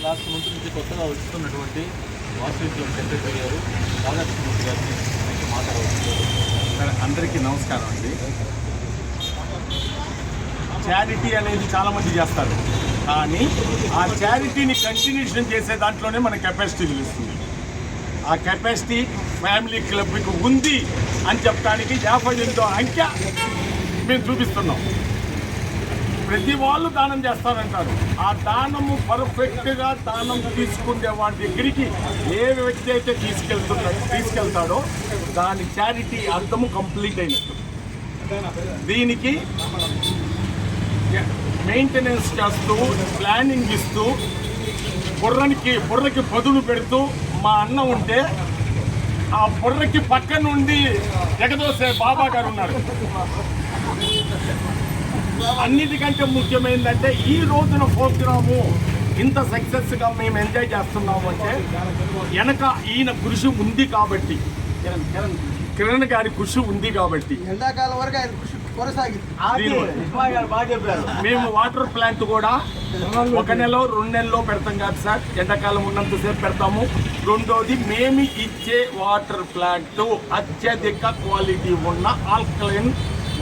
Last month నుంచి కొత్తగా వస్తున్నటువంటి వాసవికులం సెక్రటరీ గారు రాధాకృష్ణమూర్తి గారిని మాట్లాడవచ్చు. అందరికీ నమస్కారం అండి. చారిటీ అనేది చాలామంది చేస్తారు, కానీ ఆ చారిటీని కంటిన్యూషన్ చేసే దాంట్లోనే మన కెపాసిటీ తెలుస్తుంది. ఆ కెపాసిటీ ఫ్యామిలీ క్లబ్కి ఉంది అని చెప్పడానికి 58వ అంకె మేము చూపిస్తున్నాం. ప్రతి వాళ్ళు దానం చేస్తారంటారు. ఆ దానము పర్ఫెక్ట్గా దానం తీసుకునే వాడి దగ్గరికి ఏ వ్యక్తి అయితే తీసుకెళ్తాడో దాని చారిటీ అర్థము కంప్లీట్ అయినట్టు. దీనికి మెయింటెనెన్స్ చేస్తూ, ప్లానింగ్ ఇస్తూ, బుర్రకి పదును పెడుతూ మా అన్న ఉంటే ఆ బుర్రకి పక్క నుండి ఎగదోసే బాబా గారు ఉన్నారు. అన్నిటికంటే ముఖ్యమైనదంటే ఈ రోజున ప్రోగ్రాము ఇంత సక్సెస్గా మేము ఎంజాయ్ చేస్తున్నాము అంటే వెనక ఈయన కృషి ఉంది కాబట్టి, కిరణ్ గారి కృషి ఉంది కాబట్టి ఎండాకాలం వరకు ఆయన కృషి కొనసాగింది. మేము వాటర్ ప్లాంట్ కూడా 1 నెల 2 నెలల్లో పెడతాం కాదు సార్, ఎండాకాలం ఉన్నంతసేపు పెడతాము. రెండోది, మేము ఇచ్చే వాటర్ ప్లాంట్ అత్యధిక క్వాలిటీ ఉన్న ఆల్కలైన్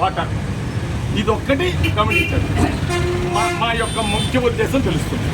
వాటర్. ఇదొక్కటి గమనించండి, మా యొక్క ముఖ్య ఉద్దేశం తెలుస్తుంది.